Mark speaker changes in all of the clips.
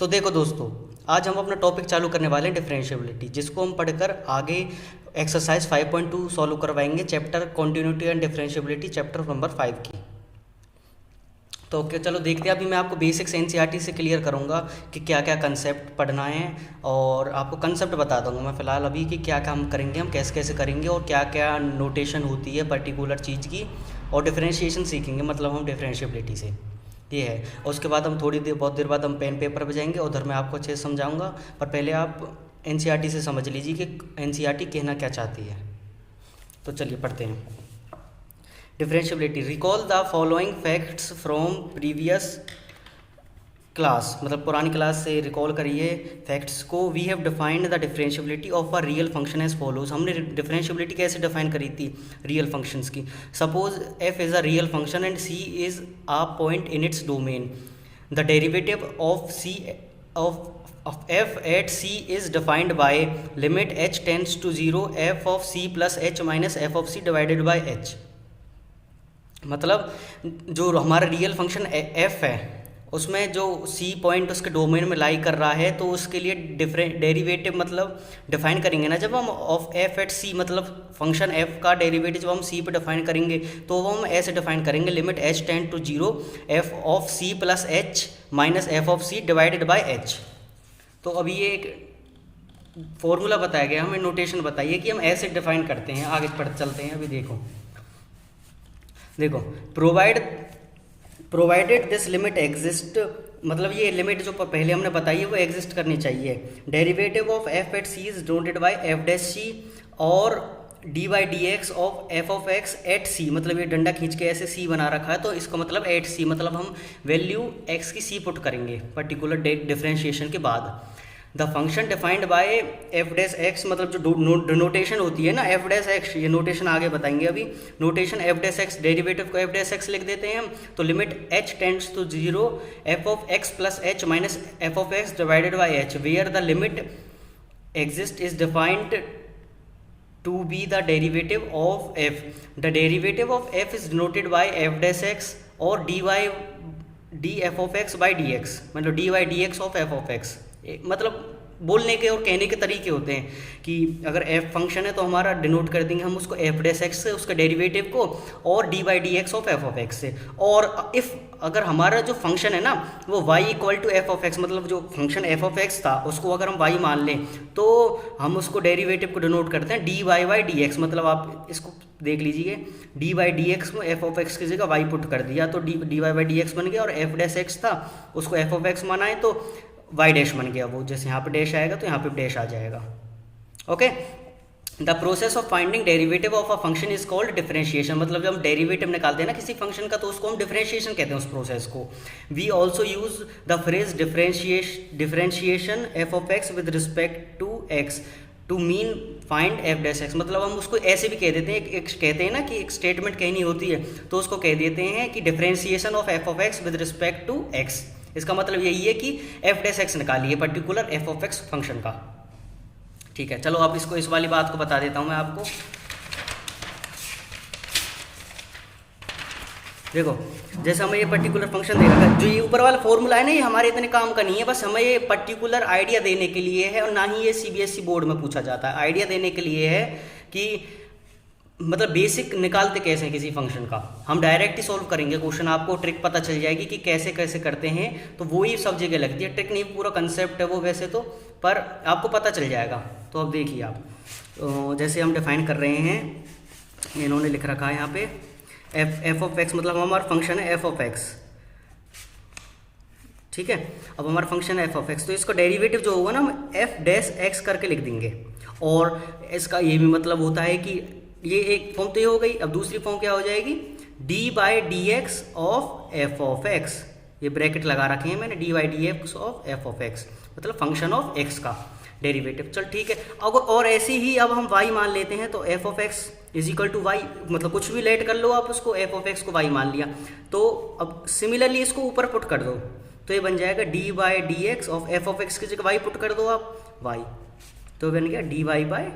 Speaker 1: तो देखो दोस्तों, आज हम अपना टॉपिक चालू करने वाले हैं डिफरेंशिएबिलिटी, जिसको हम पढ़कर आगे एक्सरसाइज 5.2 सॉल्व करवाएंगे, chapter continuity and differentiability, chapter number 5 की। तो ओके, चलो देखते हैं। अभी मैं आपको बेसिक्स एनसीईआरटी से क्लियर करूंगा कि क्या क्या कंसेप्ट पढ़ना है, और आपको कंसेप्ट बता दूंगा मैं फ़िलहाल अभी कि क्या क्या हम करेंगे, हम कैसे कैसे करेंगे, और क्या क्या नोटेशन होती है पर्टिकुलर चीज़ की, और डिफरेंशिएशन सीखेंगे, मतलब हम डिफरेंशिएबिलिटी से। ये है। और उसके बाद हम थोड़ी देर, बहुत देर बाद हम पेन पेपर पे जाएंगे, उधर मैं आपको अच्छे से समझाऊंगा। पर पहले आप एनसीईआरटी से समझ लीजिए कि एनसीईआरटी कहना क्या चाहती है। तो चलिए पढ़ते हैं। Differentiability, recall the following facts from previous class, मतलब पुरानी क्लास से रिकॉल करिए फैक्ट्स को। We have defined the differentiability of a real function as follows. हमने डिफरेंशिएबिलिटी कैसे डिफाइन करी थी रियल फंक्शंस की। Suppose f is a real function and c is a point in its domain. The derivative of c of f at c is defined by limit h tends to 0 f of c plus h minus f of c divided by h। मतलब जो हमारा real function f है, उसमें जो c point उसके domain में लाई कर रहा है, तो उसके लिए डिफरेंट डेरिवेटिव मतलब डिफाइन करेंगे ना। जब हम ऑफ f एट c, मतलब फंक्शन f का डेरिवेटिव जब हम c पे डिफाइन करेंगे तो वो हम ऐसे डिफाइन करेंगे, limit h tends to 0 f of c plus h minus f of c divided by h। तो अभी ये एक फॉर्मूला बताया गया, हमें नोटेशन बताइए कि हम ऐसे डिफाइन करते हैं। आगे पढ़ चलते हैं। अभी देखो प्रोवाइडेड दिस लिमिट एग्जिस्ट, मतलब ये लिमिट जो पहले हमने बताई है वो एग्जिस्ट करनी चाहिए। Derivative of f at c is denoted by f dash c और d by d x of f of x at c, मतलब ये डंडा खींच के ऐसे सी बना रखा है, तो इसका मतलब एट सी, मतलब हम वैल्यू एक्स की सी पुट करेंगे पर्टिकुलर डिफरेंशिएशन के बाद। The function defined by f dash x, मतलब जो नोटेशन होती है ना एफ डैश एक्स, ये नोटेशन आगे बताएंगे। अभी notation f dash x, derivative को एफ डैश एक्स लिख देते हैं हम, तो limit h tends to 0 f of x plus h minus f of x divided by h, where the limit exist is defined to be the derivative of f. The derivative of f is denoted by f dash x और df of x by dx, मतलब dy dx of f of x। मतलब बोलने के और कहने के तरीके होते हैं कि अगर f फंक्शन है तो हमारा डिनोट कर देंगे हम उसको f डैश x से, उसके डेरिवेटिव को, और d by d x of f of x से। और इफ़ अगर हमारा जो फंक्शन है ना वो y equal to f of x, मतलब जो फंक्शन f ऑफ x था उसको अगर हम y मान लें तो हम उसको डेरिवेटिव को डिनोट करते हैं d y by d x. मतलब आप इसको देख लीजिए, डी बाई डी एक्स में f ऑफ x की जगह y पुट कर दिया तो d y by d x बन गया, और f डैश x था उसको f ऑफ x माना है तो y डैश बन गया। वो जैसे यहाँ पे डैश आएगा तो यहाँ पे डैश आ जाएगा। Okay, the process of finding derivative of a function is called differentiation. मतलब जब हम डेरिवेटिव निकालते हैं ना किसी फंक्शन का तो उसको हम डिफरेंशिएशन कहते हैं उस प्रोसेस को। We also use the phrase differentiation f of x with respect to x to mean find f dash x. मतलब हम उसको ऐसे भी कह देते हैं, एक कहते हैं ना कि एक स्टेटमेंट कहनी होती है तो उसको कह देते हैं कि differentiation of f of x with respect to x. इसका मतलब यही है कि एफ डैश एक्स निकालिए particular f of x function का। ठीक है, चलो अब इसको इस वाली बात को बता देता हूं मैं आपको। देखो जैसे हमें ये पर्टिकुलर फंक्शन दे रखा है, जो ये ऊपर वाला फॉर्मूला है ना, ये हमारे इतने काम का नहीं है, बस हमें ये पर्टिकुलर आइडिया देने के लिए है, और ना ही ये सीबीएसई बोर्ड में पूछा जाता है। आइडिया देने के लिए है कि मतलब बेसिक निकालते कैसे हैं किसी फंक्शन का। हम डायरेक्ट ही सॉल्व करेंगे क्वेश्चन, आपको ट्रिक पता चल जाएगी कि कैसे कैसे करते हैं, तो वो ही सब जगह लगती है। ट्रिक नहीं, पूरा कंसेप्ट है वो वैसे तो, पर आपको पता चल जाएगा। तो अब देखिए आप, तो जैसे हम डिफाइन कर रहे हैं, इन्होंने लिख रखा है यहाँ पे एफ ऑफ एक्स, मतलब हमारा फंक्शन है एफ ऑफ एक्स। ठीक है, अब हमारा फंक्शन है एफ ऑफ एक्स, तो इसका डेरिवेटिव जो होगा ना हम एफ डैश एक्स करके लिख देंगे। और इसका ये भी मतलब होता है कि ये एक फॉर्म तो ये हो गई, अब दूसरी फॉर्म क्या हो जाएगी, D by d x of f of x. ये ब्रैकेट लगा रखे हैं मैंने, D by d x of f of x, मतलब फंक्शन ऑफ एक्स का डेरिवेटिव। चल ठीक है, अगर और ऐसे ही अब हम y मान लेते हैं तो f of x is equal to y, मतलब कुछ भी लेट कर लो आप उसको, एफ ऑफ एक्स को y मान लिया, तो अब सिमिलरली इसको ऊपर पुट कर दो तो ये बन जाएगा D by d x of f of x की जगह y पुट कर दो आप y, तो बन गया d y by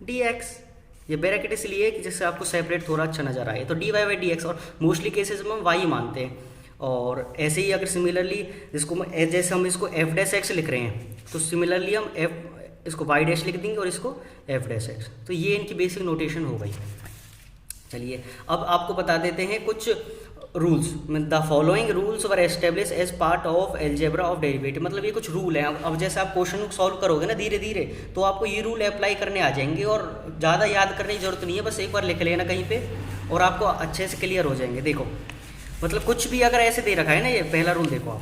Speaker 1: d x. ये ब्रैकेट इसलिए कि जिससे आपको सेपरेट थोड़ा अच्छा नजर आए, तो d y by d x, और मोस्टली केसेस में हम y मानते हैं। और ऐसे ही अगर सिमिलरली जिसको जैसे हम इसको एफ डैश एक्स लिख रहे हैं, तो सिमिलरली हम इसको वाई डैश लिख देंगे और इसको एफ डैश एक्स। तो ये इनकी बेसिक नोटेशन हो गई। चलिए अब आपको बता देते हैं कुछ rules. The following rules were establish as part of algebra of derivative. मतलब ये कुछ रूल हैं। अब जैसे आप क्वेश्चन सॉल्व करोगे ना धीरे धीरे, तो आपको ये रूल अप्लाई करने आ जाएंगे और ज़्यादा याद करने की जरूरत नहीं है, बस एक बार लिख लेना कहीं पे और आपको अच्छे से क्लियर हो जाएंगे। देखो मतलब कुछ भी अगर ऐसे दे रखा है ना, ये पहला रूल देखो आप,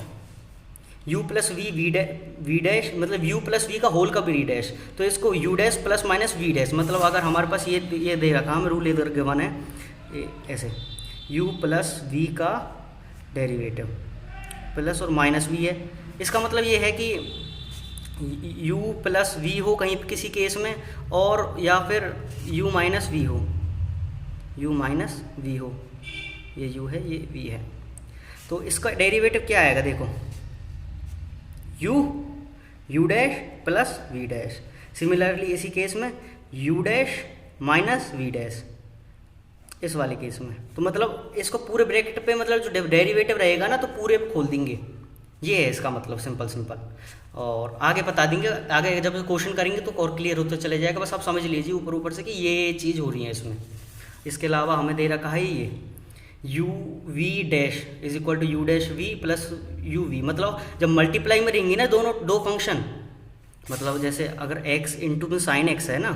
Speaker 1: u प्लस वी डैश मतलब u प्लस वी का होल का वी डैश, तो इसको u dash plus minus v dash. मतलब अगर हमारे पास ये दे रखा हम रूल इधर गिवन है ऐसे, u प्लस वी का डेरिवेटिव प्लस और माइनस वी है। इसका मतलब ये है कि u प्लस वी हो कहीं किसी केस में, और या फिर u माइनस वी हो, u माइनस वी हो, ये u है ये v है। तो इसका डेरिवेटिव क्या आएगा देखो, u dash plus v dash. Similarly इसी केस में u dash minus v dash, इस वाले केस में। तो मतलब इसको पूरे ब्रैकेट पे मतलब जो डेरिवेटिव रहेगा ना, तो पूरे खोल देंगे। ये है इसका मतलब सिंपल। और आगे बता देंगे, आगे जब क्वेश्चन करेंगे तो और क्लियर होता चले जाएगा। बस आप समझ लीजिए ऊपर से कि ये चीज़ हो रही है इसमें। इसके अलावा हमें दे रखा है ये u v dash is equal to u dash v plus u v। मतलब जब मल्टीप्लाई में रहेंगी ना दो फंक्शन, मतलब जैसे अगर x इंटू साइन एक्स है ना,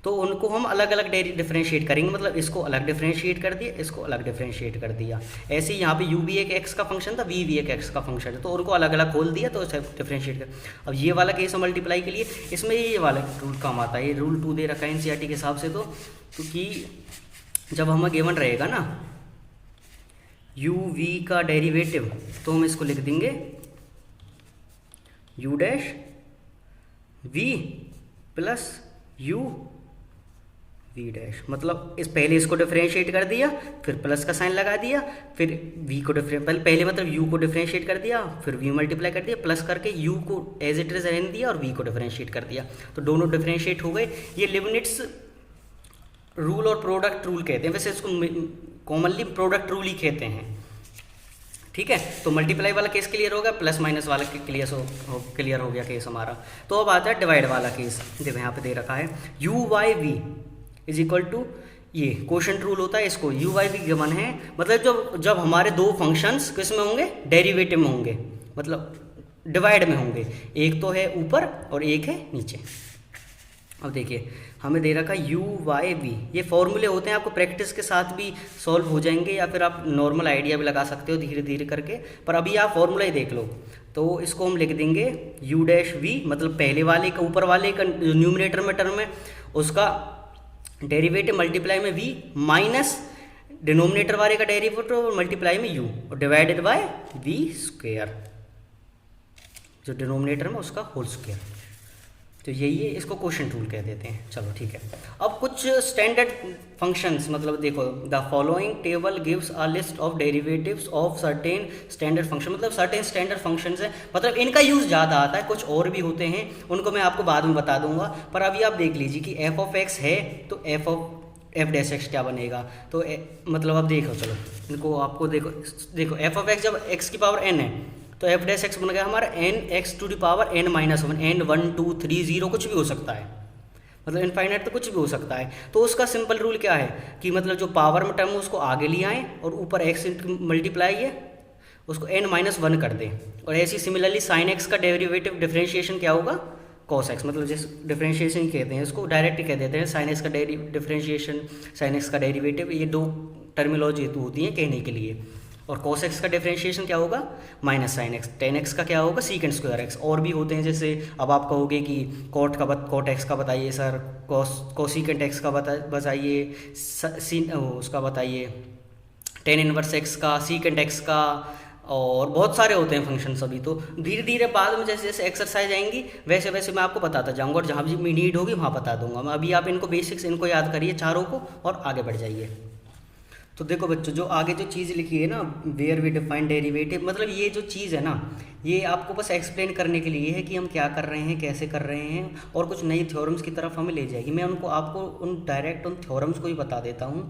Speaker 1: तो उनको हम अलग अलग डिफरेंशिएट करेंगे। मतलब इसको अलग डिफरेंशिएट कर दिया, इसको अलग डिफरेंशिएट कर दिया। ऐसे ही यहाँ पे u भी एक x का फंक्शन था, v भी एक x का फंक्शन है, तो उनको अलग अलग खोल दिया तो डिफरेंशिएट कर। अब ये वाला केस है मल्टीप्लाई के लिए, इसमें ये वाला रूल काम आता है। ये रूल 2 दे रखा है एनसीईआरटी के हिसाब से। तो क्योंकि जब हमें गिवन रहेगा ना u v का डेरिवेटिव, तो हम इसको लिख देंगे u dash v plus u v dash. मतलब इस पहले इसको डिफरेंशिएट कर दिया, फिर प्लस का साइन लगा दिया, फिर v को पहले मतलब u को डिफरेंशिएट कर दिया, फिर v मल्टीप्लाई कर दिया, प्लस करके u को एज इट इज रहने दिया और v को डिफरेंशिएट कर दिया। तो दोनों डिफरेंशिएट हो गए। ये लिबनिट्ज रूल और प्रोडक्ट रूल कहते हैं, वैसे इसको कॉमनली प्रोडक्ट रूल ही कहते हैं। ठीक है, तो मल्टीप्लाई वाला केस क्लियर हो गया, प्लस माइनस वाला क्लियर हो गया केस हमारा। तो अब आता है डिवाइड वाला केस। देखो यहाँ पे दे रखा है u y v is equal to, ये क्वोशंट रूल होता है, इसको u y v गिवन है। मतलब जब हमारे दो फंक्शंस किस में होंगे, डेरिवेटिव में होंगे, मतलब डिवाइड में होंगे। एक तो है ऊपर और एक है नीचे। अब देखिए हमें दे रखा u y v, ये फॉर्मूले होते हैं, आपको प्रैक्टिस के साथ भी सॉल्व हो जाएंगे, या फिर आप नॉर्मल आइडिया भी लगा सकते हो धीरे धीरे करके। पर अभी आप फॉर्मूला ही देख लो। तो इसको हम लिख देंगे u डैश v, मतलब पहले वाले का ऊपर वाले का न्यूमरेटर में टर्म है उसका डेरिवेटिव मल्टीप्लाई में v माइनस डिनोमिनेटर वाले का डेरिवेटिव मल्टीप्लाई में u और डिवाइडेड बाय v स्क्वायर, जो डिनोमिनेटर में उसका होल स्क्वायर। तो यही है, इसको क्वोशंट रूल कह देते हैं। चलो ठीक है। अब कुछ स्टैंडर्ड फंक्शंस, मतलब देखो the following table gives a list of derivatives of certain standard function. मतलब सर्टेन स्टैंडर्ड फंक्शंस है, मतलब इनका यूज़ ज़्यादा आता है। कुछ और भी होते हैं, उनको मैं आपको बाद में बता दूंगा। पर अभी आप देख लीजिए कि एफ ऑफ एक्स है तो एफ डैश एक्स क्या बनेगा। तो मतलब अब देखो, चलो इनको आपको देखो एफ ऑफ एक्स जब एक्स की पावर एन है तो एफ डैश एक्स बन गया हमारा n x to the power n minus 1, n 1 2 3 0 कुछ भी हो सकता है, मतलब इनफाइनाइट तो कुछ भी हो सकता है। तो उसका सिंपल रूल क्या है कि मतलब जो पावर में टर्म है उसको आगे ले आएँ और ऊपर एक्स मल्टीप्लाई है उसको एन माइनस 1 कर दें। और ऐसी सिमिलरली साइन एक्स का डेरिवेटिव डिफरेंशिएशन क्या होगा, कॉस एक्स। मतलब जिस डिफरेंशिएशन कहते हैं इसको डायरेक्ट ही कह देते हैं साइन एक्स का डिफरेंशिएशन, साइन एक्स का डेरिवेटिव। ये दो टर्मिनोलॉजी होती हैं कहने के लिए। और cos x का डिफरेंशिएशन क्या होगा, minus sine x. Ten x का क्या होगा, सीकेंड स्क्वायर एक्स। और भी होते हैं, जैसे अब आप कहोगे कि कॉट एक्स का बताइए सर, कोसीकेंट एक्स का बताइए, उसका बताइए टेन इनवर्स एक्स का, सीकेंट एक्स का, और बहुत सारे होते हैं फंक्शन सभी। तो धीरे धीरे बाद में जैसे जैसे एक्सरसाइज आएंगी वैसे वैसे मैं आपको बताता जाऊंगा, और जहाँ भी नीड होगी वहाँ बता दूंगा मैं। अभी आप इनको बेसिक्स इनको याद करिए चारों को और आगे बढ़ जाइए। तो देखो बच्चों, जो आगे जो चीज़ लिखी है ना, वेयर वी डिफाइन डेरिवेटिव, मतलब ये जो चीज़ है ना, ये आपको बस एक्सप्लेन करने के लिए है कि हम क्या कर रहे हैं, कैसे कर रहे हैं, और कुछ नई थ्योरम्स की तरफ हमें ले जाएगी। मैं आपको उन डायरेक्ट उन थ्योरम्स को ही बता देता हूँ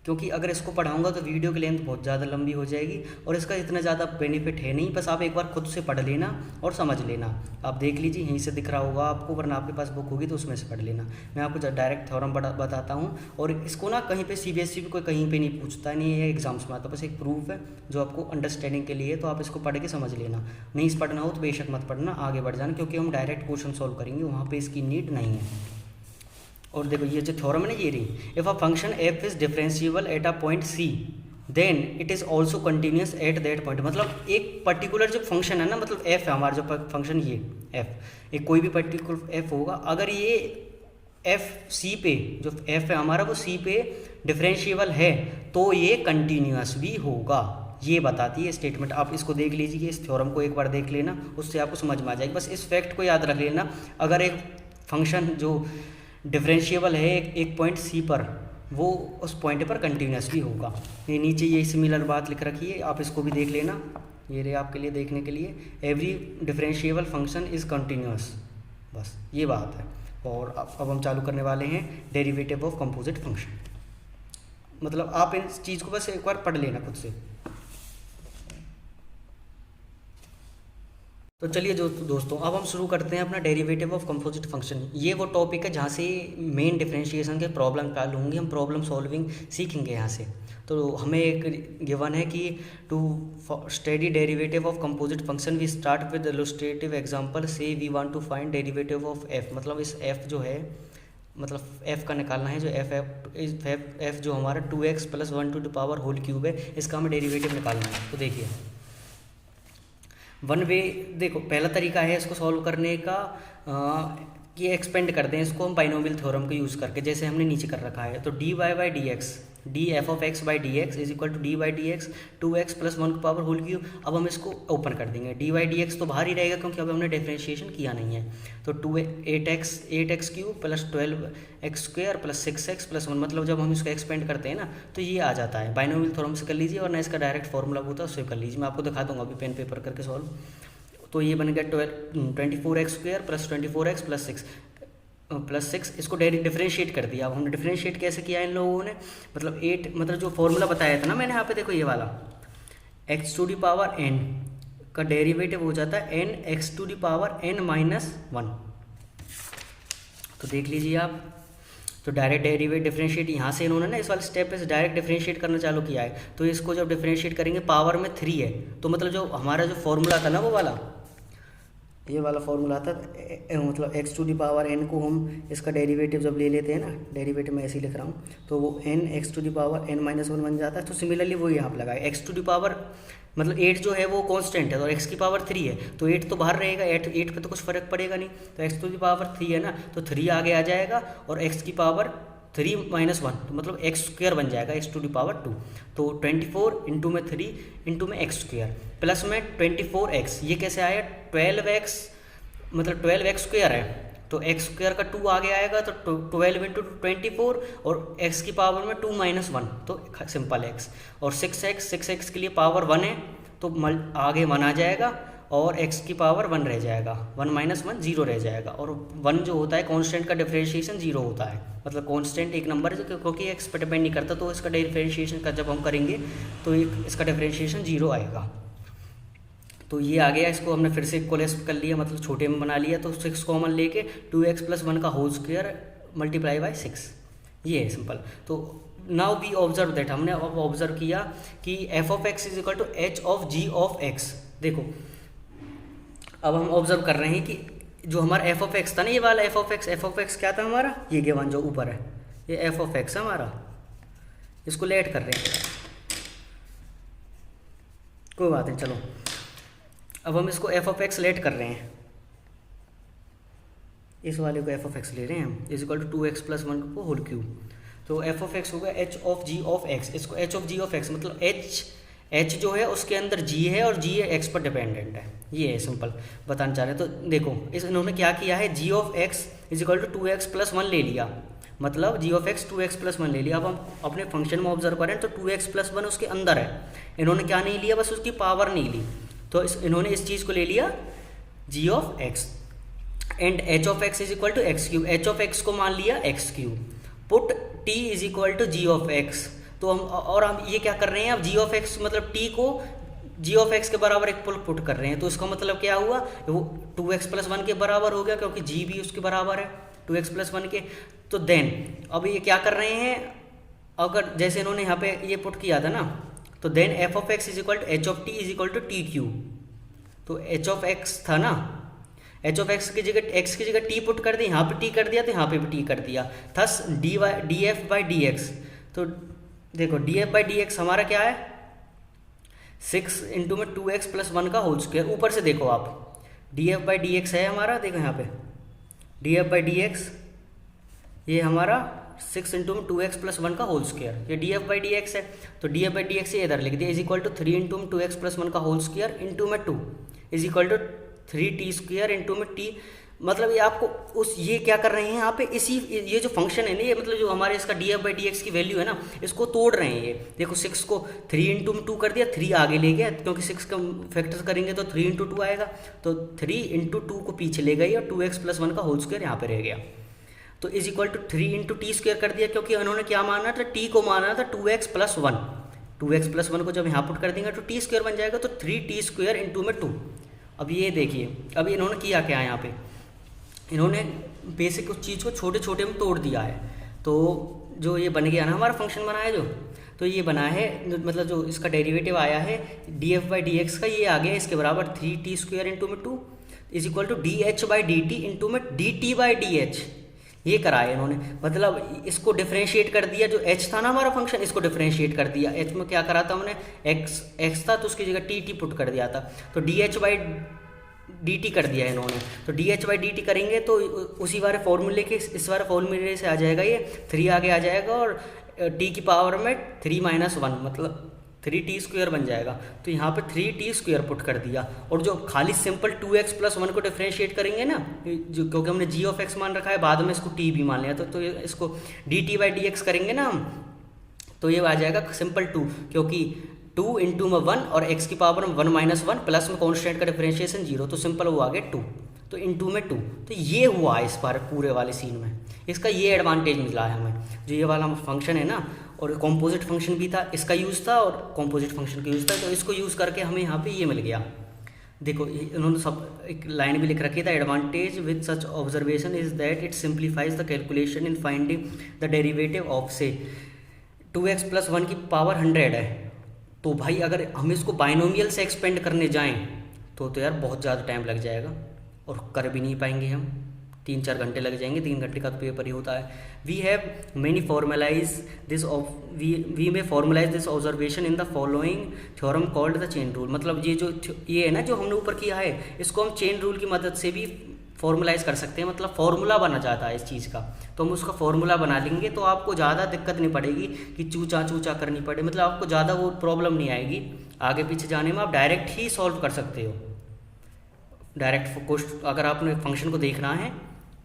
Speaker 1: क्योंकि अगर इसको पढ़ाऊंगा तो वीडियो की लेंथ बहुत ज़्यादा लंबी हो जाएगी और इसका इतना ज़्यादा बेनिफिट है नहीं। बस आप एक बार खुद से पढ़ लेना और समझ लेना। आप देख लीजिए यहीं से दिख रहा होगा आपको, वरना आपके पास बुक होगी तो उसमें से पढ़ लेना। मैं आपको डायरेक्ट थ्योरम बताता हूँ और इसको ना कहीं पे CBSE भी कोई कहीं पे नहीं पूछता, नहीं है एग्जाम्स में आता, बस एक प्रूफ है जो आपको अंडरस्टैंडिंग के लिए। तो आप इसको पढ़ के समझ लेना, नहीं पढ़ना हो तो बेशक मत पढ़ना, आगे बढ़ जाना, क्योंकि हम डायरेक्ट क्वेश्चन सॉल्व करेंगे, वहाँ पर इसकी नीड नहीं है। और देखो ये जो थ्योरम है ना ये रही, if a function f is differentiable at a point c then it is also continuous at that point. मतलब एक पर्टिकुलर जो फंक्शन है ना, मतलब f है हमारा जो फंक्शन, ये f एक कोई भी पर्टिकुलर f होगा, अगर ये f c पे, जो f है हमारा वो c पे डिफरेंशिएबल है तो ये कंटिन्यूस भी होगा। ये बताती है स्टेटमेंट। आप इसको देख लीजिए, इस थ्योरम को एक बार देख लेना, उससे आपको समझ में आ जाएगी। बस इस फैक्ट को याद रख लेना, अगर एक फंक्शन जो डिफरेंशिएबल है एक पॉइंट सी पर, वो उस पॉइंट पर कंटिन्यूसली होगा। ये नीचे ये सिमिलर बात लिख रखी है, आप इसको भी देख लेना, ये रहे आपके लिए देखने के लिए, every differentiable function is continuous, बस ये बात है। और अब हम चालू करने वाले हैं डेरिवेटिव ऑफ कंपोजिट फंक्शन। मतलब आप इस चीज़ को बस एक बार पढ़ लेना खुद से। तो चलिए जो दोस्तों अब हम शुरू करते हैं अपना डेरिवेटिव ऑफ कंपोजिट फंक्शन। ये वो टॉपिक है जहाँ से मेन डिफरेंशिएशन के प्रॉब्लम चालू होंगे, हम प्रॉब्लम सॉल्विंग सीखेंगे यहाँ से। तो हमें एक गिवन है कि to study derivative of composite function we start with illustrative example, say we want to find derivative of f। मतलब इस f जो है, मतलब f का निकालना है, जो f जो हमारा 2x + 1⁻³ है, इसका हमें डेरिवेटिव निकालना है। तो देखिए वन वे, देखो पहला तरीका है इसको सॉल्व करने का कि एक्सपेंड कर दें इसको हम बाइनोमियल थ्योरम को यूज़ करके, जैसे हमने नीचे कर रखा है। तो dy/dx df(x/dx) is equal to dy/dx 2x + 1⁻³। अब हम इसको ओपन कर देंगे, dy/dx तो बाहर ही रहेगा क्योंकि अब हमने डिफरेंशिएशन किया नहीं है। तो 8x³ + 12x² + 6x + 1, मतलब जब हम इसको एक्सपेंड करते हैं ना तो ये आ जाता है। बाइनोमियल थ्योरम से कर लीजिए, और ना इसका डायरेक्ट फॉर्मूला होता है उससे कर लीजिए, मैं आपको दिखा दूंगा अभी पेन पेपर करके सॉल्व। तो ये बन गया 24x² + 24x + 6, इसको डायरेक्ट डिफरेंशिएट कर दिया। अब हमने डिफरेंशिएट कैसे किया इन लोगों ने, मतलब 8, मतलब जो फॉर्मूला बताया था ना मैंने यहाँ पे, देखो ये वाला x⁴n का डेरिवेटिव हो जाता है n(x⁴n-1). तो देख लीजिए आप, तो डायरेक्ट डेरिवेटिव डिफरेंशिएट यहाँ से इन्होंने ना इस वाले स्टेप पे से डायरेक्ट डिफरेंशिएट करना चालू किया है। तो इसको जब डिफरेंशिएट करेंगे पावर में 3 है, तो मतलब जो हमारा जो फॉर्मूला था ना वो वाला, ये वाला फॉर्मूला था, मतलब x⁴n को हम इसका डेरिवेटिव जब ले लेते हैं ना, डेरिवेटिव में ऐसे ही लिख रहा हूँ, तो वो n(x⁴n-1) बन जाता है। तो सिमिलरली वो यहाँ पर लगाए x⁴, मतलब 8 जो है वो कांस्टेंट है और x की पावर 3 है, तो 8 तो बाहर रहेगा, 8 पे तो कुछ फर्क पड़ेगा नहीं, तो x⁴ है ना, तो 3 आगे आ जाएगा और x की पावर 3 - 1, तो मतलब x² बन जाएगा x⁴2। तो 24 इंटू में 3 इंटू में x² प्लस में 24x, ये कैसे आया 12x, मतलब 12x² है, तो x² का 2 आगे आएगा, तो 12 इंटू 24 और x की पावर में 2 - 1, तो सिंपल x, और 6x के लिए पावर 1 है तो आगे 1 आ जाएगा और x की पावर 1 रह जाएगा, 1 - 1 0 रह जाएगा। और 1 जो होता है कांस्टेंट का डिफरेंशिएशन 0 होता है, मतलब कांस्टेंट एक नंबर है क्योंकि x पर डिपेंड नहीं करता, तो इसका डिफरेंशिएशन का जब हम करेंगे तो इसका डिफरेंशिएशन 0 आएगा। तो ये आ गया, इसको हमने फिर से कोलेस कर लिया, मतलब छोटे में बना लिया, तो 6 कॉमन लेके 2x + 1 का होल स्क्वायर × 6, ये है सिंपल। तो नाउ वी ऑब्जर्व दैट, हमने अब ऑब्जर्व किया कि f(x) = h(g)(x). देखो अब हम ऑब्जर्व कर रहे हैं कि जो हमारा f(x) था ना, ये वाला f(x) क्या था हमारा, ये गिवन जो ऊपर है ये f(x) हमारा, इसको लेट कर रहे हैं, कोई बात नहीं। चलो अब हम इसको f(x) लेट कर रहे हैं, इस वाले को f(x) ले रहे हैं हम, = 2x + 1⁻³। तो f(x) होगा h(g)(x), इसको h(g)(x) मतलब h जो है उसके अंदर g है और g x पर डिपेंडेंट है, ये है सिंपल बताना चाह रहे हैं। तो देखो इन्होंने क्या किया है, g(x) = 2x + 1 ले लिया, मतलब g(x) 2x + 1 ले लिया। अब हम अपने फंक्शन में ऑब्जर्व करें तो 2x + 1 उसके अंदर है, इन्होंने क्या नहीं लिया, बस उसकी पावर नहीं ली, तो इन्होंने इस चीज़ को ले लिया g(x) and h(x) = x³, h(x) को मान लिया x³। पुट t = g(x), तो हम ये क्या कर रहे हैं, अब जी ऑफ एक्स मतलब टी को जी ऑफ एक्स के बराबर एक पुट कर रहे हैं, तो इसका मतलब क्या हुआ, वो 2x + 1 के बराबर हो गया, क्योंकि जी भी उसके बराबर है 2x + 1 के। तो देन अब ये क्या कर रहे हैं, अगर जैसे इन्होंने यहाँ पे ये पुट किया था ना, तो then f of x is equal to h of t is equal to t cube. तो एच ऑफ एक्स था ना, एच ऑफ एक्स की जगह एक्स की जगह टी पुट कर दी, यहाँ पे टी कर दिया, तो यहाँ पे भी टी कर दिया, thus d f by d x. तो देखो D f by d x हमारा क्या है, 6 इंटू में 2x + 1 का होल स्क्वायर। ऊपर से देखो आप, D f by d x है हमारा, देखो यहाँ पे D f by d x, ये हमारा 6 इंटू में 2x + 1 का होल स्क्वायर, ये D f by d x है। तो D f by d x ये इधर लिख दिया, इज इक्वल टू 3 इंटू में 2x + 1 का होल स्क्वायर इंटू में 2 is equal to 3t² into में t। मतलब ये आपको उस ये क्या कर रहे हैं यहाँ पे, इसी ये जो फंक्शन है ना, ये मतलब जो हमारे इसका D f by d x की वैल्यू है ना, इसको तोड़ रहे हैं। ये देखो 6 को 3 इंटू में 2 कर दिया, 3 आगे ले गया, क्योंकि 6 का फैक्टर करेंगे तो 3 इंटू 2 आएगा, तो 3 इंटू 2 को पीछे ले गई और 2x + 1 का होल स्क्वायर यहाँ पे रह गया। तो is equal to 3 into t² कर दिया, क्योंकि उन्होंने क्या माना था, t को माना था 2x + 1। 2x + 1 को जब यहाँ पुट कर देंगे तो t² बन जाएगा, तो 3t² इंटू में 2। अब ये देखिए, अब इन्होंने किया क्या है यहाँ पे, इन्होंने बेसिक उस चीज़ को छोटे छोटे में तोड़ दिया है। तो जो ये बन गया ना हमारा फंक्शन बना है जो, तो ये बना है मतलब जो इसका डेरिवेटिव आया है D f by d x का, ये आ गया इसके बराबर 3t² इंटू में 2 is equal to d h by d t into में d t by d h. ये करा है इन्होंने, मतलब इसको डिफ्रेंशिएट कर दिया, जो h था ना हमारा फंक्शन, इसको डिफ्रेंशिएट कर दिया। h में क्या करा था हमने, x था तो उसकी जगह t पुट कर दिया था, तो D h by d T कर दिया है इन्होंने। तो D h by d T करेंगे तो उसी वाले फॉर्मूले के इस वाले फॉर्मूले से आ जाएगा, ये 3 आगे आ जाएगा और t की पावर में 3 - 1 मतलब 3t² बन जाएगा। तो यहाँ पे 3t² पुट कर दिया, और जो खाली सिंपल 2x + 1 को डिफ्रेंशिएट करेंगे ना, जो क्योंकि हमने g ऑफ x मान रखा है, बाद में इसको t भी मान लिया, तो इसको dt बाई डी एक्स करेंगे ना हम, तो ये आ जाएगा सिंपल 2, क्योंकि 2 इंटू में 1 और x की पावर में 1 - 1 प्लस में कॉन्स्टेंट का डिफरेंशिएशन 0, तो सिंपल वो आ गया 2, तो इंटू में 2। तो ये हुआ है इस बार पूरे वाले सीन में, इसका ये एडवांटेज मिला है हमें, जो ये वाला फंक्शन है ना, और कॉम्पोजिट फंक्शन भी था, इसका यूज़ था और कॉम्पोजिट फंक्शन का यूज़ था, तो इसको यूज़ करके हमें यहाँ पे ये मिल गया। देखो इन्होंने सब एक लाइन भी लिख रखी था, advantage with such observation is that it simplifies the calculation in finding the derivative of से 2x + 1 की पावर 100 है। तो भाई अगर हम इसको बाइनोमियल से एक्सपेंड करने जाएं तो यार बहुत ज़्यादा टाइम लग जाएगा और कर भी नहीं पाएंगे हम, 3-4 घंटे लग जाएंगे, 3 घंटे का तो पेपर ही होता है। We have many formalize this we में formalize this observation in the following theorem called the chain rule. मतलब ये है ना जो हमने ऊपर किया है, इसको हम चेन रूल की मदद से भी फॉर्मुलाइज कर सकते हैं, मतलब फॉर्मूला बना जाता है इस चीज़ का, तो हम उसका फॉर्मूला बना लेंगे, तो आपको ज़्यादा दिक्कत नहीं पड़ेगी कि चूचा करनी पड़े, मतलब आपको ज़्यादा वो प्रॉब्लम नहीं आएगी आगे पीछे जाने में, आप डायरेक्ट ही सॉल्व कर सकते हो। डायरेक्ट क्वेश्चन अगर आपने फंक्शन को देखना है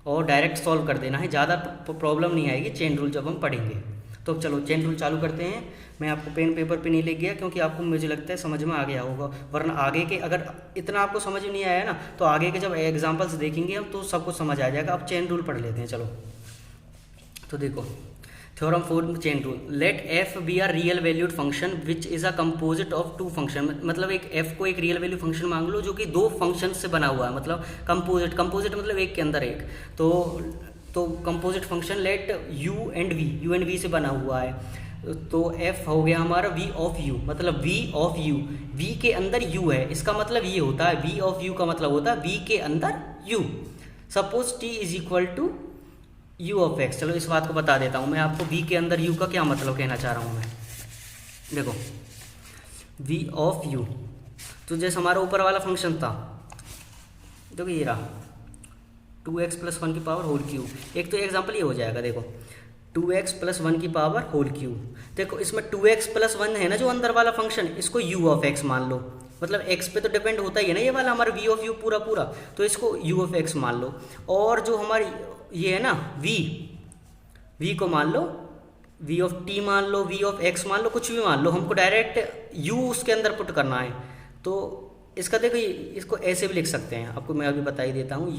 Speaker 1: और डायरेक्ट सॉल्व कर देना है, ज़्यादा प्रॉब्लम नहीं आएगी चेन रूल जब हम पढ़ेंगे। तो चलो चेन रूल चालू करते हैं। मैं आपको पेन पेपर पे नहीं ले गया क्योंकि आपको मुझे लगता है समझ में आ गया होगा, वरना आगे के अगर इतना आपको समझ में नहीं आया ना, तो आगे के जब एग्जांपल्स देखेंगे हम तो सबको समझ आ जाएगा। अब चेन रूल पढ़ लेते हैं चलो। तो देखो theorem for chain rule, let f be r real valued function which is a composite of 2 function. मतलब एक एफ को एक रियल वैल्यू फंक्शन मान लो जो कि 2 फंक्शन से बना हुआ है, मतलब कंपोजिट मतलब एक के अंदर एक। तो composite function let u and v से बना हुआ है, तो f हो गया हमारा v ऑफ u, मतलब v ऑफ u, v के अंदर u है, इसका मतलब ये होता है v ऑफ u का मतलब होता है v के अंदर u। Suppose t is equal to u of x। चलो इस बात को बता देता हूँ मैं आपको, v के अंदर u का क्या मतलब कहना चाह रहा हूँ मैं। देखो v ऑफ u, तो जैसे हमारा ऊपर वाला फंक्शन था, देखो ये रहा 2x + 1 की पावर होल क्यूब। एक तो एग्जांपल ये हो जाएगा, देखो 2x + 1 की पावर होल क्यूब। देखो इसमें 2x + 1 है ना जो अंदर वाला फंक्शन, इसको u ऑफ x मान लो, मतलब x पे तो डिपेंड होता ही है ना ये वाला हमारा v ऑफ u पूरा, तो इसको u ऑफ x मान लो। और जो हमारी ये है ना v को मान लो, v ऑफ t मान लो, v ऑफ x मान लो, कुछ भी मान लो, हमको डायरेक्ट u उसके अंदर पुट करना है। तो इसका देखो इसको ऐसे भी लिख सकते हैं, आपको मैं अभी बता ही देता हूँ।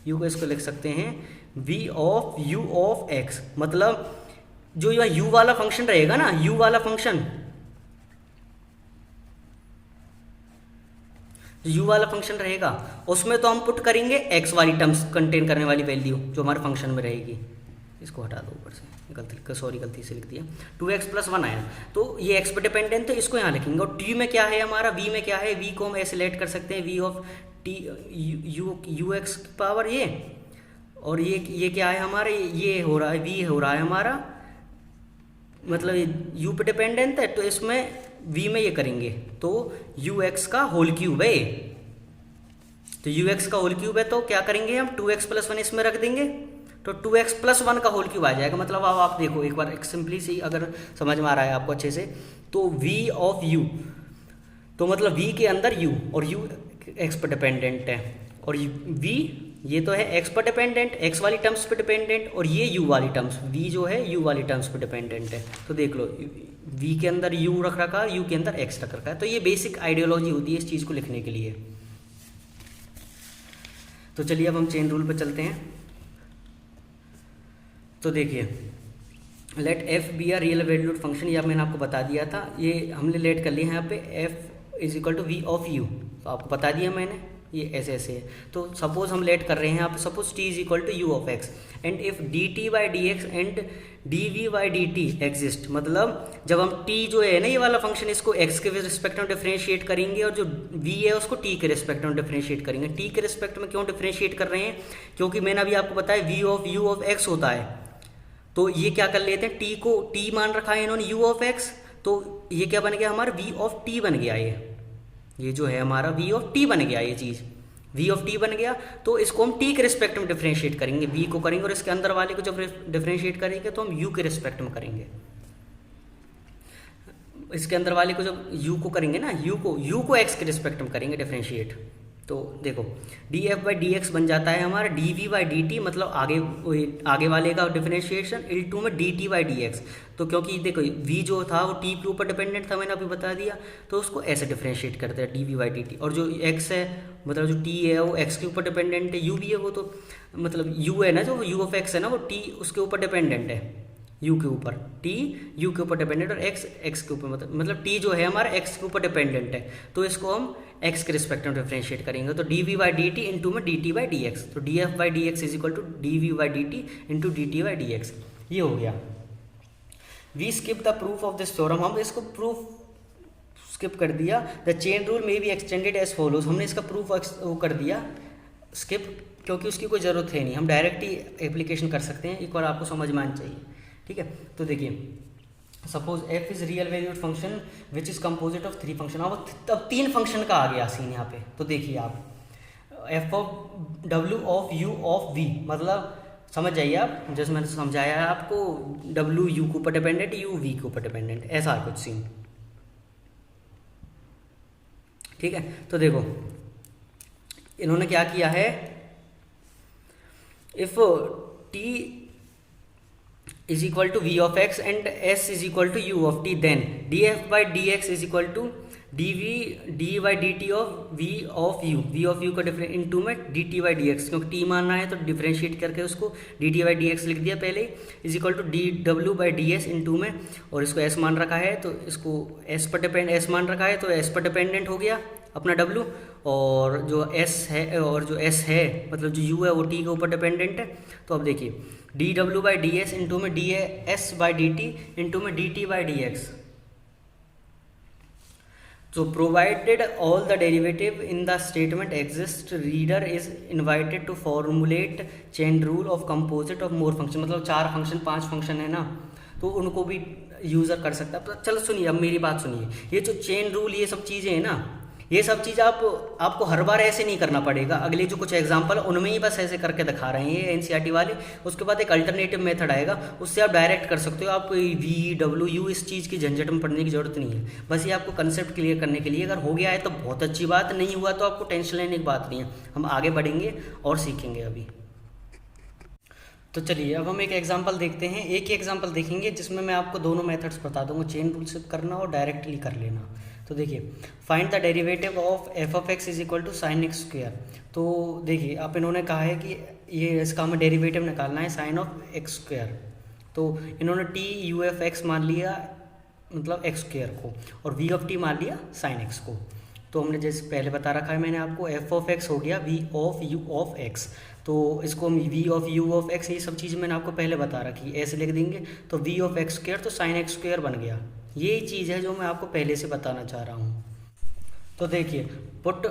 Speaker 1: u को इसको लिख सकते हैं v of u of x, मतलब जो यह u वाला फंक्शन रहेगा ना, u वाला फंक्शन, u वाला फंक्शन रहेगा उसमें तो हम पुट करेंगे x वाली टर्म्स कंटेन करने वाली वैल्यू जो हमारे फंक्शन में रहेगी। इसको हटा दो ऊपर से, गलती से लिख दिया। 2x+1 आया तो ये x पे डिपेंडेंट है, इसको यहाँ लिखेंगे। और t में क्या है हमारा, v में क्या है, v को हम ऐसे लेट कर सकते हैं v of t u x power ये, और ये क्या है हमारा, ये हो रहा है v हो रहा है हमारा, मतलब u पे डिपेंडेंट है तो इसमें v में ये करेंगे तो ux का होल क्यूब है। तो ux का होल क्यूब है तो क्या करेंगे हम, 2x+1 इसमें रख देंगे तो 2x+1 का होल क्यूब आ जाएगा। मतलब अब आप देखो एक बार एक सिंपली सी अगर समझ में आ रहा है आपको अच्छे से, तो v ऑफ u, तो मतलब v के अंदर u, और u x पर डिपेंडेंट है, और v ये तो है x पर डिपेंडेंट, x वाली टर्म्स पर डिपेंडेंट, और ये u वाली टर्म्स, v जो है u वाली टर्म्स पर डिपेंडेंट है। तो देख लो v के अंदर u रख रखा है, u के अंदर x रख रखा है। तो ये बेसिक आइडियोलॉजी होती है इस चीज़ को लिखने के लिए। तो चलिए अब हम चेन रूल पर चलते हैं। तो देखिए, let f be a real valued function, ये मैंने आपको बता दिया था, ये हमने लेट कर लिया है यहाँ पे f is equal to v of u, तो आपको बता दिया मैंने ये ऐसे ऐसे है। तो सपोज हम लेट कर रहे हैं यहाँ पे, suppose t is equal to u of x and if dt by d x and dv by d t exist, मतलब जब हम t जो है ना ये वाला फंक्शन, इसको x के रिस्पेक्ट में डिफरेंशिएट करेंगे और जो v है उसको t के रिस्पेक्ट में डिफरेंशिएट करेंगे। t के रिस्पेक्ट में क्यों डिफरेंशिएट कर रहे हैं, क्योंकि मैंने अभी आपको बताया v of u of x होता है, तो ये क्या कर लेते हैं, t को t मान रखा है इन्होंने u ऑफ x, तो ये क्या बन गया हमारा v ऑफ t बन गया, ये जो है हमारा v ऑफ t बन गया, ये चीज़ v ऑफ t बन गया। तो इसको हम t के रिस्पेक्ट में डिफरेंशिएट करेंगे, v को करेंगे, और इसके अंदर वाले को जब डिफरेंशिएट करेंगे तो हम u के रिस्पेक्ट में करेंगे। इसके अंदर वाले को जब u को करेंगे ना, u को x के रिस्पेक्ट में करेंगे डिफरेंशिएट, तो देखो df बाई डी एक्स बन जाता है हमारा dv बाई डी टी, मतलब आगे वाले का डिफरेंशिएशन L2 में dt बाई डी एक्स। तो क्योंकि देखो v जो था वो t के ऊपर डिपेंडेंट था, मैंने अभी बता दिया, तो उसको ऐसे डिफरेंशिएट करते हैं dv बाई डी टी। और जो x है, मतलब जो t है वो x के ऊपर डिपेंडेंट है, u भी है वो, तो मतलब u है ना, जो u ऑफ x है ना वो t उसके ऊपर डिपेंडेंट है, u के ऊपर, t u के ऊपर डिपेंडेंट, और x के ऊपर, मतलब t जो है हमारा x के ऊपर डिपेंडेंट है, तो इसको हम x के रिस्पेक्ट में डिफरेंशिएट करेंगे। तो dv by d t into में dt बाई डी एक्स, तो df by d x is equal to dv by d t into dt by d x, ये हो गया। We skip the proof of this theorem, हम इसको proof skip कर दिया। The chain rule may be extended as follows, हमने इसका proof वो कर दिया स्किप, क्योंकि उसकी कोई ज़रूरत है नहीं, हम डायरेक्ट ही एप्लीकेशन कर सकते हैं, एक बार आपको समझ में आना चाहिए, ठीक है। तो देखिए suppose f is real valued function which is composite of 3 function, अब 3 फंक्शन का आ गया सीन यहाँ पे। तो देखिए आप f of w of u of v, मतलब समझ जाइए आप, जैसे मैंने समझाया है आपको, w u के ऊपर डिपेंडेंट, u v के ऊपर डिपेंडेंट, ऐसा कुछ सीन, ठीक है। तो देखो इन्होंने क्या किया है, if t is equal to v of x and s is equal to u of t, then df by dx is equal to dv d by dt of v of u का different into में dt by dx, क्योंकि t मानना है तो differentiate करके उसको dt by dx लिख दिया पहले, is equal to dw by ds into में, और इसको s मान रखा है तो इसको s पर डिपेंड, s मान रखा है तो s पर डिपेंडेंट हो गया अपना w, और जो s है और जो s है मतलब जो u है वो t के ऊपर डिपेंडेंट है। तो अब देखिए dw by D S into में ds by d t into में dt by d x. So provided all the derivative in the statement exist, reader is invited to formulate chain rule of composite of more function, मतलब 4 function 5 function है ना, तो उनको भी user कर सकता है। तो चलो सुनिए, अब मेरी बात सुनिए, ये जो चेन रूल ये सब चीज़ें हैं ना, ये सब चीज़ आपको हर बार ऐसे नहीं करना पड़ेगा। अगले जो कुछ एग्जांपल उनमें ही बस ऐसे करके दिखा रहे हैं ये एनसीईआरटी वाले, उसके बाद एक अल्टरनेटिव मेथड आएगा, उससे आप डायरेक्ट कर सकते हो। आप वी डब्ल्यू यू इस चीज़ की झंझट में पढ़ने की जरूरत नहीं है, बस ये आपको कंसेप्ट क्लियर करने के लिए। अगर हो गया है तो बहुत अच्छी बात, नहीं हुआ तो आपको टेंशन लेने की बात नहीं है, हम आगे बढ़ेंगे और सीखेंगे अभी। तो चलिए अब हम एक एग्जाम्पल देखते हैं, एक ही एग्जाम्पल देखेंगे जिसमें मैं आपको दोनों मेथड्स बता दूंगा, चेन रूल से करना और डायरेक्टली कर लेना। तो देखिए find the derivative of f of x is equal to sine x square. तो देखिए आप इन्होंने कहा है कि ये इसका हमें डेरिवेटिव निकालना है साइन ऑफ एक्स स्क्वायर, तो इन्होंने टी यू एफ एक्स मान लिया मतलब एक्स स्क्वायर को, और वी ऑफ टी मान लिया साइन एक्स को। तो हमने जैसे पहले बता रखा है मैंने आपको, एफ ऑफ एक्स हो गया v of u of x, तो इसको हम v of u of x, ये सब चीज़ मैंने आपको पहले बता रखी, ऐसे लिख देंगे तो वी ऑफ एक्स स्क्वायर तो साइन एक्स स्क्वायर बन गया। यही चीज़ है जो मैं आपको पहले से बताना चाह रहा हूँ। तो देखिए put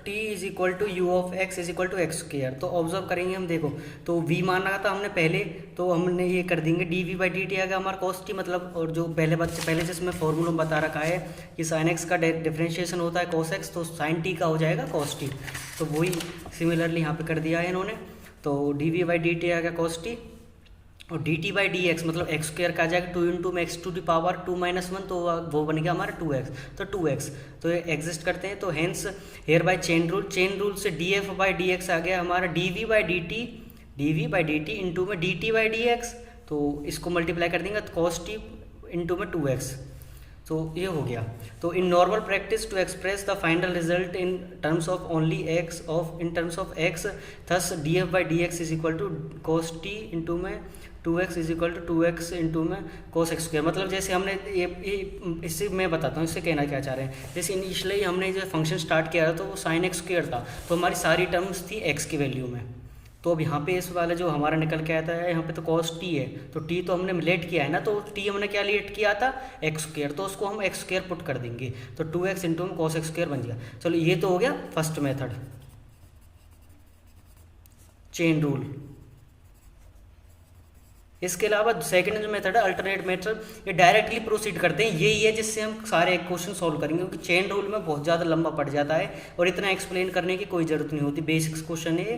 Speaker 1: t is equal to u of x is equal to x square. तो ऑब्जर्व करेंगे हम, देखो तो v माना था हमने पहले, तो हमने ये कर देंगे d v by d t आ गया हमारा कॉस टी, मतलब और जो पहले जिसमें फॉर्मूला में बता रखा है कि साइन एक्स का डिफरेंशिएशन होता है कॉस एक्स, तो साइन टी का हो जाएगा कॉस टी। तो वही सिमिलरली यहाँ पे कर दिया है इन्होंने। तो d v by d t आ गया कॉस टी, और d t by d x मतलब एक्स स्क्वायर का आ जाएगा 2 इंटू में x to the power 2 minus 1, तो वो बन गया हमारा 2x। तो 2x तो ये एग्जिस्ट करते हैं, तो hence here by chain rule से d f by d x आ गया हमारा d v by d t into में d t by d x, तो इसको मल्टीप्लाई कर देंगे तो कॉस टी इंटू में 2x, तो ये हो गया। तो in normal practice to express the final result in terms of only x in terms of x, thus d f by d x is equal to cos t into में 2x is equal to 2x into में cos x square. मतलब जैसे हमने ये इससे मैं बताता हूँ इससे कहना क्या चाह रहे हैं। जैसे इनिशियली हमने जो फंक्शन स्टार्ट किया था तो वो साइन एक्स स्क्वायर था, तो हमारी सारी टर्म्स थी x की वैल्यू में। तो अब यहाँ पे इस वाला जो हमारा निकल के आता है यहाँ पे तो cos t है, तो t तो हमने लेट किया है ना, तो t हमने क्या लेट किया था एक्स स्क्वायर, तो उसको हम एक्स स्क्वायर पुट कर देंगे, तो 2x इंटू में कॉस एक्स स्क्वायर बन गया। चलो ये तो हो गया फर्स्ट मेथड चेन रूल। इसके अलावा सेकंड जो मेथड है अल्टरनेट मेथड, ये डायरेक्टली प्रोसीड करते हैं, यही है जिससे हम सारे क्वेश्चन सॉल्व करेंगे, क्योंकि चेन रूल में बहुत ज़्यादा लंबा पड़ जाता है और इतना एक्सप्लेन करने की कोई ज़रूरत नहीं होती। बेसिक्स क्वेश्चन है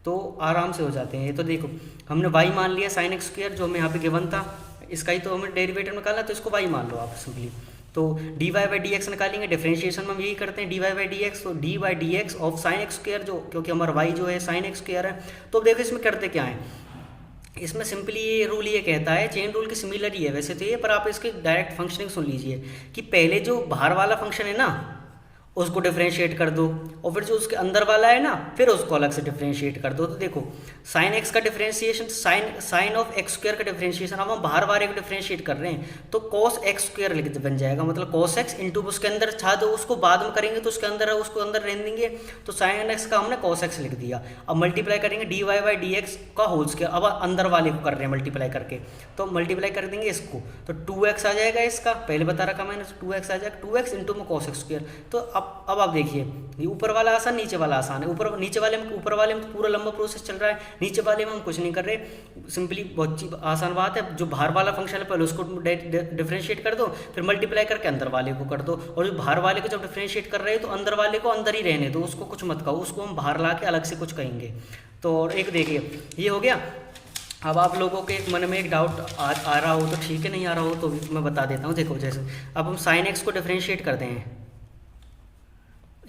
Speaker 1: तो आराम से हो जाते हैं। ये तो देखो हमने y मान लिया साइन एक्स स्क्वायर जो हमें यहाँ पे गिवन था, इसका ही तो हमें डेरिवेटिव निकालना, तो इसको y मान लो आप सिंपली। तो d y by d x निकालेंगे, डिफरेंशिएशन में हम यही करते हैं d y by d x, तो d y d x of sine x square, जो क्योंकि हमारा y जो है साइन एक्स स्क्वायर है। तो देखो इसमें करते क्या है, इसमें सिंपली ये रूल ये कहता है, चेन रूल के सिमिलर ही है वैसे तो ये, पर आप इसके डायरेक्ट फंक्शनिंग सुन लीजिए कि पहले जो बाहर वाला फंक्शन है ना उसको डिफरेंशिएट कर दो, और फिर जो उसके अंदर वाला है ना फिर उसको अलग से डिफरेंशिएट कर दो। तो देखो साइन एक्स का differentiation sine of x square का डिफरेंशिएशन, अब हम बाहर वाले को डिफरेंशिएट कर रहे हैं तो कॉस एक्स स्क्वायर लिख बन जाएगा, मतलब कॉस एक्स इंटू उसके अंदर था तो उसको बाद में करेंगे तो उसके अंदर है उसको अंदर रहने देंगे, तो साइन एक्स का हमने कॉस एक्स लिख दिया। अब मल्टीप्लाई करेंगे d y by d x का होल स्क्वायर, अब अंदर वाले को कर रहे हैं मल्टीप्लाई करके, तो मल्टीप्लाई कर देंगे इसको तो 2x आ जाएगा, इसका पहले बता रखा मैंने, 2x आ जाएगा 2x इंटू में कॉस एक्स स्क्वायर। तो अब आप देखिए ये ऊपर वाला आसान नीचे वाला आसान है, ऊपर वाले में तो पूरा लंबा प्रोसेस चल रहा है, नीचे वाले में हम कुछ नहीं कर रहे, सिंपली बहुत आसान बात है। जो बाहर वाला फंक्शन है पहले उसको डिफरेंशिएट कर दो, फिर मल्टीप्लाई करके अंदर वाले को कर दो, और जो बाहर वाले को जब डिफरेंशिएट कर रहे हैं तो अंदर वाले को अंदर ही रहने दो, उसको कुछ मत कहो, उसको हम बाहर ला के अलग से कुछ कहेंगे। तो और एक देखिए ये हो गया। अब आप लोगों के मन में एक डाउट आ रहा हो तो ठीक है, नहीं आ रहा हो तो मैं बता देता हूँ। देखो जैसे अब हम साइन एक्स को डिफरेंशिएट करते हैं,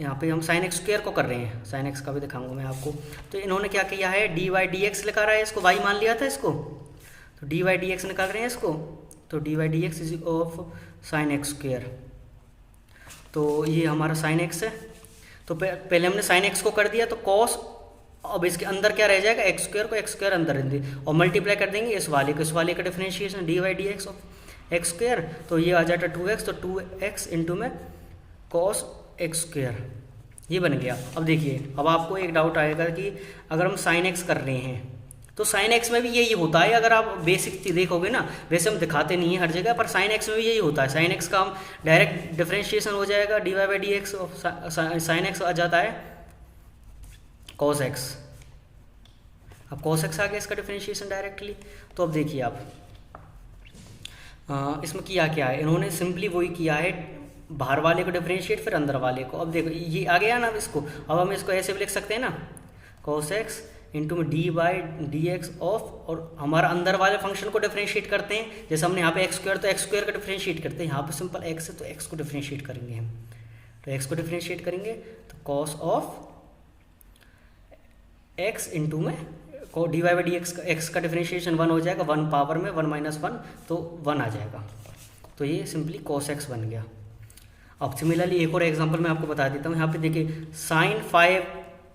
Speaker 1: यहाँ पे हम साइन एक्स स्क्वायर को कर रहे हैं, साइन एक्स का भी दिखाऊंगा मैं आपको। तो इन्होंने क्या किया है, डी वाई डी एक्स लिखा रहा है, इसको वाई मान लिया था इसको, तो डी वाई डी एक्स निकाल रहे हैं इसको, तो d y d x is of sine x square, तो ये हमारा साइन एक्स है। तो पहले हमने साइन एक्स को कर दिया तो कॉस, अब इसके अंदर क्या रह जाएगा एक्स स्क्वायर को, एक्स स्क्वायर अंदर रह देंगे और मल्टीप्लाई कर देंगे इस वाले का differentiation d y d x of x square, तो ये आ जाता 2x, तो 2x इंटू में कॉस एक्स स्क्वायर, ये बन गया। अब देखिए अब आपको एक डाउट आएगा कि अगर हम साइन एक्स कर रहे हैं तो साइन एक्स में भी यही होता है, अगर आप बेसिक देखोगे ना, वैसे हम दिखाते नहीं हैं हर जगह, पर साइन एक्स में भी यही होता है। साइन एक्स का हम डायरेक्ट डिफरेंशिएशन हो जाएगा d y by d x, sine x आ जाता है कॉस एक्स, अब कॉस एक्स आ गया इसका डिफरेंशिएशन डायरेक्टली। तो अब देखिए आप इसमें किया क्या है, इन्होंने सिंपली वही किया है, बाहर वाले को डिफरेंशिएट फिर अंदर वाले को। अब देखो ये आ गया ना इसको, अब हम इसको ऐसे भी लिख सकते हैं ना, कॉस एक्स इंटू में D by d x of, और हमारा अंदर वाले फंक्शन को डिफरेंशिएट करते हैं, जैसे हमने यहाँ पे एक्स स्क्वायर तो एक्स स्क्वायर का डिफरेंशिएट करते हैं, यहाँ पे सिंपल एक्स है तो एक्स को डिफरेंशिएट करेंगे हम, तो एक्स को डिफरेंशिएट करेंगे तो कॉस ऑफ एक्स इंटू में d y by d x का डिफरेंशिएशन 1 हो जाएगा, 1 पावर में 1 माइनस 1 तो 1 आ जाएगा, तो ये सिंपली कॉस एक्स बन गया। अब सिमिलरली एक और एग्जांपल मैं आपको बता देता हूँ, यहाँ पे देखिए साइन 5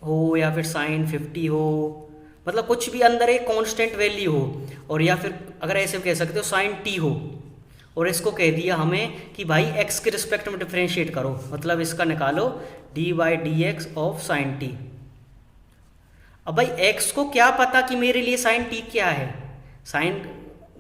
Speaker 1: हो या फिर साइन 50 हो, मतलब कुछ भी अंदर एक कांस्टेंट वैल्यू हो, और या फिर अगर ऐसे कह सकते हो साइन टी हो, और इसको कह दिया हमें कि भाई एक्स के रिस्पेक्ट में डिफरेंशिएट करो, मतलब इसका निकालो D by d x of sign T. अब भाई एक्स को क्या पता कि मेरे लिए साइन टी क्या है, साइन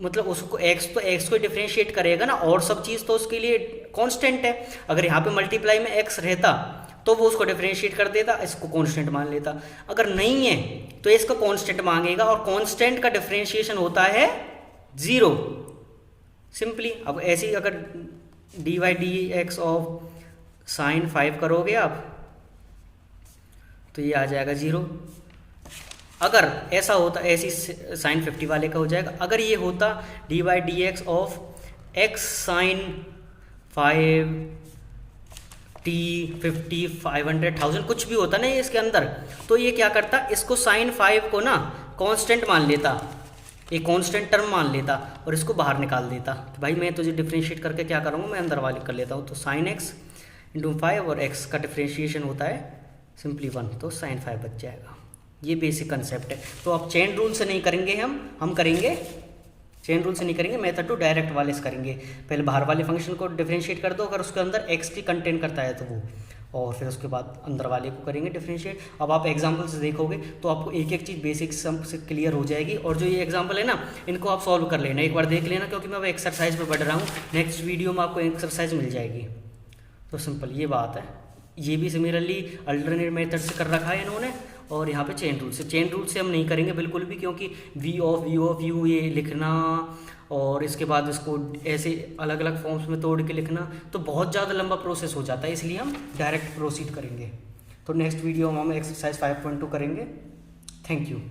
Speaker 1: मतलब उसको एक्स को डिफरेंशिएट करेगा ना, और सब चीज़ तो उसके लिए कांस्टेंट है। अगर यहाँ पे मल्टीप्लाई में एक्स रहता तो वो उसको डिफरेंशिएट कर देता, इसको कांस्टेंट मान लेता। अगर नहीं है तो इसको कांस्टेंट मांगेगा, और कांस्टेंट का डिफरेंशिएशन होता है 0 सिंपली। अब ऐसे ही अगर D by d x of sign 5 करोगे आप तो ये आ जाएगा 0। अगर ऐसा होता, ऐसी साइन 50 वाले का हो जाएगा। अगर ये होता d by d x of x sine 5 t 50 500 1000 कुछ भी होता ना ये इसके अंदर, तो ये क्या करता, इसको साइन 5 को ना कांस्टेंट मान लेता, एक कांस्टेंट टर्म मान लेता, और इसको बाहर निकाल देता कि भाई मैं तुझे डिफरेंशिएट करके क्या करूँगा, मैं अंदर वाले कर लेता हूँ। तो साइन एक्स इंटू 5 और एक्स का डिफरेंशिएशन होता है सिंपली 1, तो साइन 5 बच जाएगा। ये बेसिक कंसेप्ट है। तो अब चेन रूल से नहीं करेंगे हम करेंगे चेन रूल से नहीं करेंगे, मेथड टू डायरेक्ट वाले से करेंगे। पहले बाहर वाले फंक्शन को डिफरेंशिएट कर दो, अगर उसके अंदर एक्स की कंटेन करता है तो वो, और फिर उसके बाद अंदर वाले को करेंगे डिफरेंशिएट। अब आप एग्जाम्पल से देखोगे तो आपको एक एक चीज़ बेसिक से क्लियर हो जाएगी। और जो ये एग्जाम्पल है ना, इनको आप सॉल्व कर लेना, एक बार देख लेना, क्योंकि मैं अब एक्सरसाइज पे बढ़ रहा हूँ। नेक्स्ट वीडियो में आपको एक्सरसाइज मिल जाएगी। तो सिंपल ये बात है। ये भी सिमिलरली अल्टरनेट मेथड से कर रखा है इन्होंने, और यहाँ पे चेन रूल से हम नहीं करेंगे बिल्कुल भी, क्योंकि वी ऑफ यू ये लिखना और इसके बाद इसको ऐसे अलग अलग फॉर्म्स में तोड़ के लिखना तो बहुत ज़्यादा लंबा प्रोसेस हो जाता है, इसलिए हम डायरेक्ट प्रोसीड करेंगे। तो नेक्स्ट वीडियो में हम एक्सरसाइज 5.2 करेंगे। Thank you.